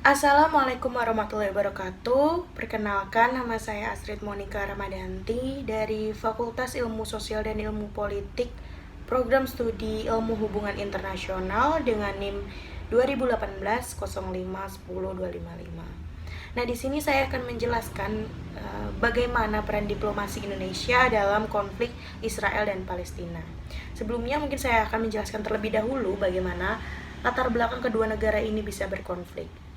Assalamualaikum warahmatullahi wabarakatuh. Perkenalkan, nama saya Astrid Monica Ramadanti dari Fakultas Ilmu Sosial dan Ilmu Politik, Program Studi Ilmu Hubungan Internasional dengan NIM 2018 05 10 255. Nah, di sini saya akan menjelaskan bagaimana peran diplomasi Indonesia dalam konflik Israel dan Palestina. Sebelumnya mungkin saya akan menjelaskan terlebih dahulu bagaimana latar belakang kedua negara ini bisa berkonflik.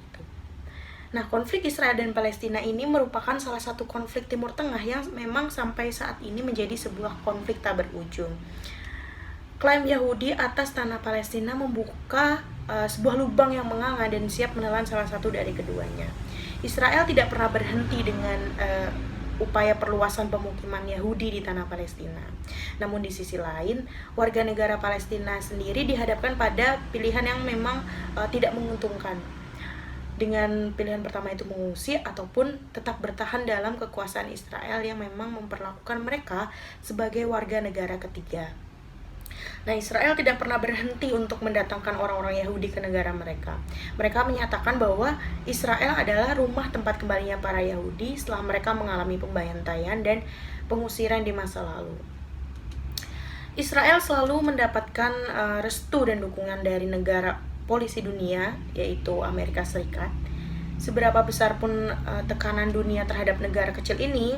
Nah, konflik Israel dan Palestina ini merupakan salah satu konflik Timur Tengah yang memang sampai saat ini menjadi sebuah konflik tak berujung. Klaim Yahudi atas tanah Palestina membuka sebuah lubang yang menganga dan siap menelan salah satu dari keduanya. Israel tidak pernah berhenti dengan upaya perluasan pemukiman Yahudi di tanah Palestina. Namun di sisi lain, warga negara Palestina sendiri dihadapkan pada pilihan yang memang tidak menguntungkan. Dengan pilihan pertama itu mengungsi ataupun tetap bertahan dalam kekuasaan Israel yang memang memperlakukan mereka sebagai warga negara ketiga. Nah, Israel tidak pernah berhenti untuk mendatangkan orang-orang Yahudi ke negara mereka. Mereka menyatakan bahwa Israel adalah rumah tempat kembalinya para Yahudi setelah mereka mengalami pembantaian dan pengusiran di masa lalu. Israel selalu mendapatkan restu dan dukungan dari negara polisi dunia, yaitu Amerika Serikat. Seberapa besar pun tekanan dunia terhadap negara kecil ini,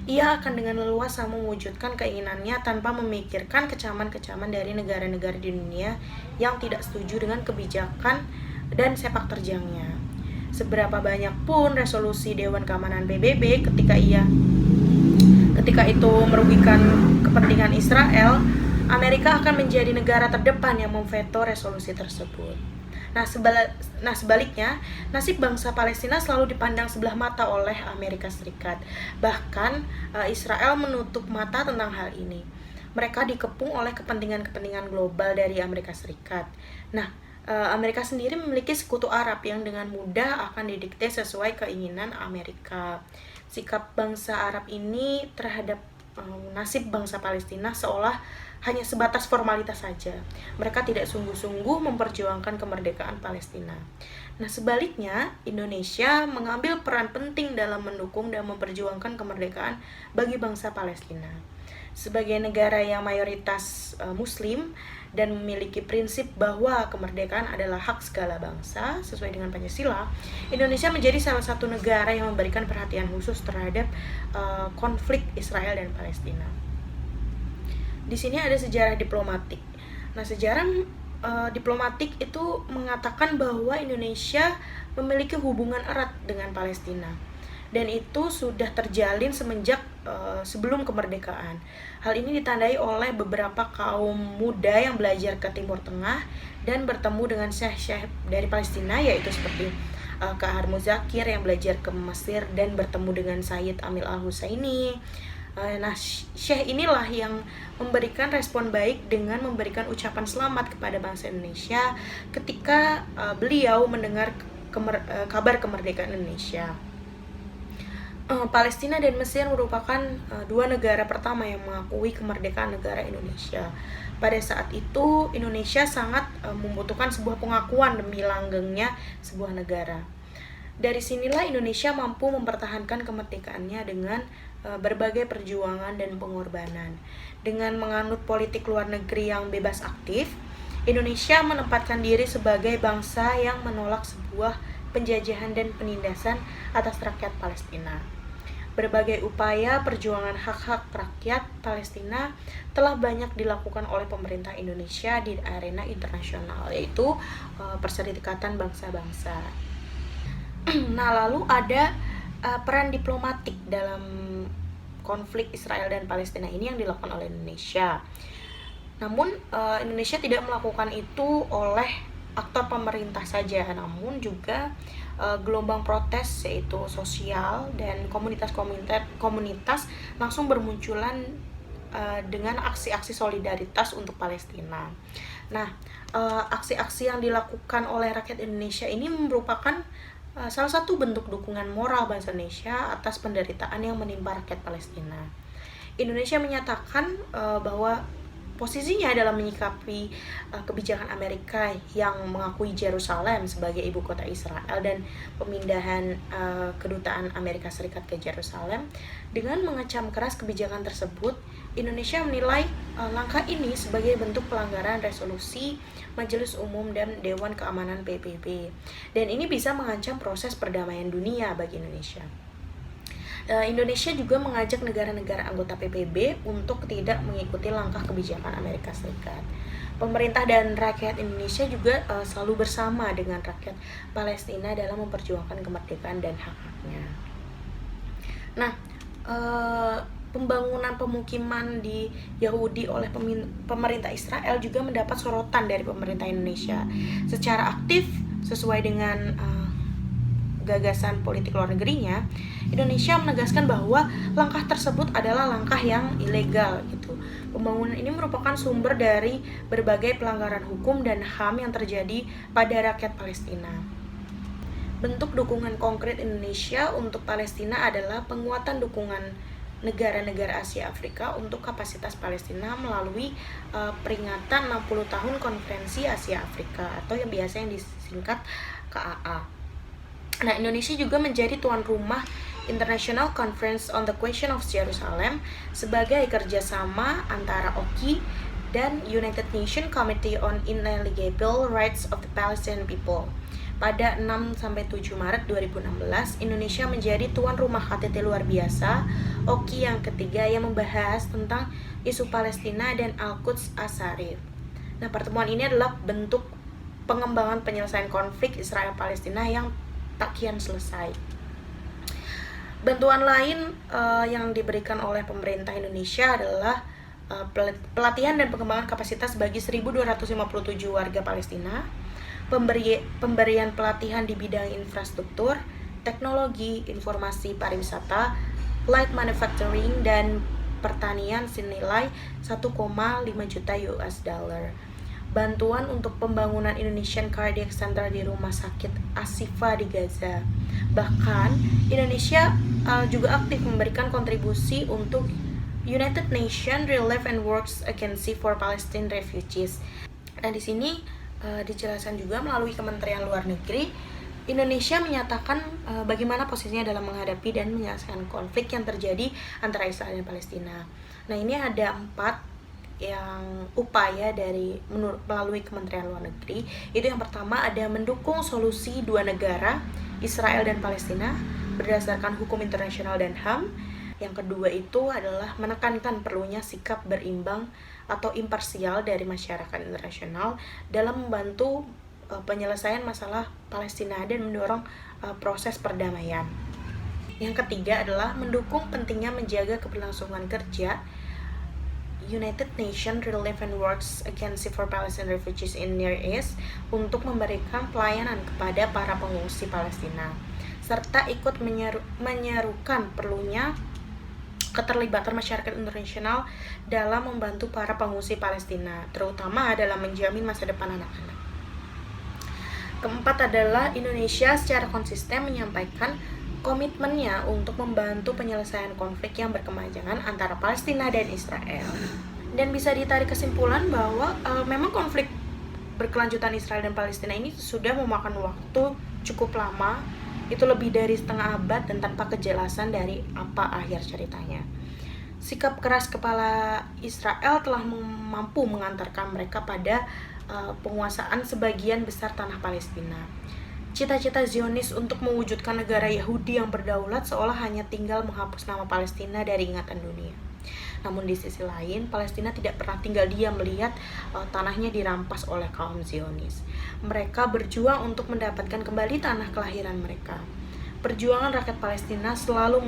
ia akan dengan leluasa mewujudkan keinginannya tanpa memikirkan kecaman-kecaman dari negara-negara di dunia yang tidak setuju dengan kebijakan dan sepak terjangnya. Seberapa banyak pun resolusi Dewan Keamanan PBB ketika itu merugikan kepentingan Israel, Amerika akan menjadi negara terdepan yang memveto resolusi tersebut. Nah, sebaliknya, nasib bangsa Palestina selalu dipandang sebelah mata oleh Amerika Serikat. Bahkan, Israel menutup mata tentang hal ini. Mereka dikepung oleh kepentingan-kepentingan global dari Amerika Serikat. Nah, Amerika sendiri memiliki sekutu Arab yang dengan mudah akan didikte sesuai keinginan Amerika. Sikap bangsa Arab ini terhadap nasib bangsa Palestina seolah hanya sebatas formalitas saja. Mereka tidak sungguh-sungguh memperjuangkan kemerdekaan Palestina. Nah, sebaliknya, Indonesia mengambil peran penting dalam mendukung dan memperjuangkan kemerdekaan bagi bangsa Palestina. Sebagai negara yang mayoritas Muslim dan memiliki prinsip bahwa kemerdekaan adalah hak segala bangsa sesuai dengan Pancasila, Indonesia menjadi salah satu negara yang memberikan perhatian khusus terhadap konflik Israel dan Palestina. Di sini ada sejarah diplomatik. Nah, sejarah diplomatik itu mengatakan bahwa Indonesia memiliki hubungan erat dengan Palestina. Dan itu sudah terjalin semenjak sebelum kemerdekaan. Hal ini ditandai oleh beberapa kaum muda yang belajar ke Timur Tengah dan bertemu dengan syekh-syekh dari Palestina, yaitu seperti Kak Muzakir yang belajar ke Mesir dan bertemu dengan Sayyid Amil Al-Husaini. Nah, syekh inilah yang memberikan respon baik dengan memberikan ucapan selamat kepada bangsa Indonesia ketika beliau mendengar kabar kemerdekaan Indonesia. Palestina dan Mesir merupakan dua negara pertama yang mengakui kemerdekaan negara Indonesia. Pada saat itu, Indonesia sangat membutuhkan sebuah pengakuan demi langgengnya sebuah negara. Dari sinilah Indonesia mampu mempertahankan kemerdekaannya dengan berbagai perjuangan dan pengorbanan. Dengan menganut politik luar negeri yang bebas aktif, Indonesia menempatkan diri sebagai bangsa yang menolak sebuah penjajahan dan penindasan atas rakyat Palestina. Berbagai upaya perjuangan hak-hak rakyat Palestina telah banyak dilakukan oleh pemerintah Indonesia di arena internasional, yaitu Perserikatan Bangsa-Bangsa. Nah, lalu ada peran diplomatik dalam konflik Israel dan Palestina ini yang dilakukan oleh Indonesia. Namun Indonesia tidak melakukan itu oleh aktor pemerintah saja, namun juga gelombang protes yaitu sosial dan komunitas langsung bermunculan dengan aksi-aksi solidaritas untuk Palestina. Nah, aksi-aksi yang dilakukan oleh rakyat Indonesia ini merupakan salah satu bentuk dukungan moral bangsa Indonesia atas penderitaan yang menimpa rakyat Palestina. Indonesia menyatakan bahwa posisinya dalam menyikapi kebijakan Amerika yang mengakui Yerusalem sebagai ibu kota Israel dan pemindahan kedutaan Amerika Serikat ke Yerusalem. Dengan mengecam keras kebijakan tersebut, Indonesia menilai langkah ini sebagai bentuk pelanggaran resolusi Majelis Umum dan Dewan Keamanan PBB, dan ini bisa mengancam proses perdamaian dunia bagi Indonesia. Indonesia juga mengajak negara-negara anggota PBB untuk tidak mengikuti langkah kebijakan Amerika Serikat. Pemerintah dan rakyat Indonesia juga selalu bersama dengan rakyat Palestina dalam memperjuangkan kemerdekaan dan hak-haknya. Nah, pembangunan pemukiman di Yahudi oleh pemerintah Israel juga mendapat sorotan dari pemerintah Indonesia. Secara aktif sesuai dengan gagasan politik luar negerinya, Indonesia menegaskan bahwa langkah tersebut adalah langkah yang ilegal gitu. Pembangunan ini merupakan sumber dari berbagai pelanggaran hukum dan HAM yang terjadi pada rakyat Palestina. Bentuk dukungan konkret Indonesia untuk Palestina adalah penguatan dukungan negara-negara Asia Afrika untuk kapasitas Palestina melalui peringatan 60 tahun Konferensi Asia Afrika atau yang biasa disingkat KAA. Nah, Indonesia juga menjadi tuan rumah International Conference on the Question of Jerusalem sebagai kerjasama antara OKI dan United Nations Committee on Inalienable Rights of the Palestinian People. Pada 6-7 Maret 2016, Indonesia menjadi tuan rumah KTT luar biasa OKI yang ketiga yang membahas tentang isu Palestina dan Al-Quds As-Sarif. Nah, pertemuan ini adalah bentuk pengembangan penyelesaian konflik Israel-Palestina yang tak kian selesai. Bantuan lain yang diberikan oleh pemerintah Indonesia adalah pelatihan dan pengembangan kapasitas bagi 1.257 warga Palestina, pemberian pelatihan di bidang infrastruktur, teknologi, informasi pariwisata, light manufacturing, dan pertanian senilai 1,5 juta US dollar. Bantuan untuk pembangunan Indonesian Cardiac Center di Rumah Sakit Ashifa di Gaza. Bahkan, Indonesia juga aktif memberikan kontribusi untuk United Nations Relief and Works Agency for Palestine Refugees. Nah, di sini dijelaskan juga melalui Kementerian Luar Negeri, Indonesia menyatakan bagaimana posisinya dalam menghadapi dan menyelesaikan konflik yang terjadi antara Israel dan Palestina. Nah, ini ada 4 yang upaya melalui Kementerian Luar Negeri. Itu yang pertama ada mendukung solusi dua negara, Israel dan Palestina, berdasarkan hukum internasional dan HAM. Yang kedua itu adalah menekankan perlunya sikap berimbang atau imparsial dari masyarakat internasional dalam membantu penyelesaian masalah Palestina dan mendorong proses perdamaian. Yang ketiga adalah mendukung pentingnya menjaga keberlangsungan kerja United Nations Relief and Works Agency for Palestinian Refugees in Near East untuk memberikan pelayanan kepada para pengungsi Palestina, serta ikut menyerukan perlunya keterlibatan masyarakat internasional dalam membantu para pengungsi Palestina, terutama dalam menjamin masa depan anak-anak. Keempat adalah Indonesia secara konsisten menyampaikan komitmennya untuk membantu penyelesaian konflik yang berkepanjangan antara Palestina dan Israel. Dan bisa ditarik kesimpulan bahwa memang konflik berkelanjutan Israel dan Palestina ini sudah memakan waktu cukup lama, itu lebih dari setengah abad dan tanpa kejelasan dari apa akhir ceritanya. Sikap keras kepala Israel telah mampu mengantarkan mereka pada penguasaan sebagian besar tanah Palestina. Cita-cita Zionis untuk mewujudkan negara Yahudi yang berdaulat seolah hanya tinggal menghapus nama Palestina dari ingatan dunia. Namun di sisi lain, Palestina tidak pernah tinggal diam melihat tanahnya dirampas oleh kaum Zionis. Mereka berjuang untuk mendapatkan kembali tanah kelahiran mereka. Perjuangan rakyat Palestina selalu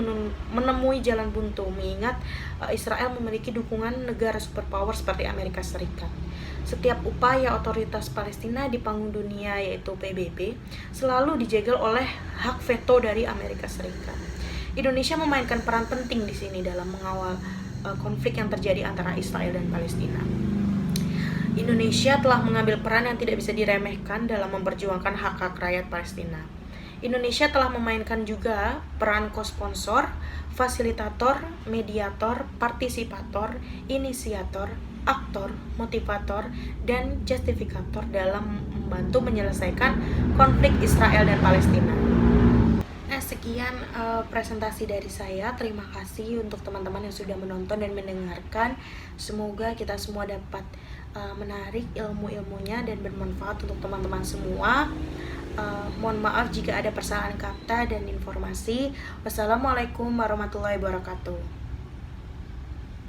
menemui jalan buntu, mengingat Israel memiliki dukungan negara superpower seperti Amerika Serikat. Setiap upaya otoritas Palestina di panggung dunia yaitu PBB selalu dijegal oleh hak veto dari Amerika Serikat. Indonesia memainkan peran penting di sini dalam mengawal konflik yang terjadi antara Israel dan Palestina. Indonesia telah mengambil peran yang tidak bisa diremehkan dalam memperjuangkan hak-hak rakyat Palestina. Indonesia telah memainkan juga peran kosponsor, fasilitator, mediator, partisipator, inisiator, aktor, motivator, dan justifikator dalam membantu menyelesaikan konflik Israel dan Palestina. Nah, sekian presentasi dari saya. Terima kasih untuk teman-teman yang sudah menonton dan mendengarkan. Semoga kita semua dapat menarik ilmu-ilmunya dan bermanfaat untuk teman-teman semua. Mohon maaf jika ada persalahan kata dan informasi. Wassalamualaikum warahmatullahi wabarakatuh.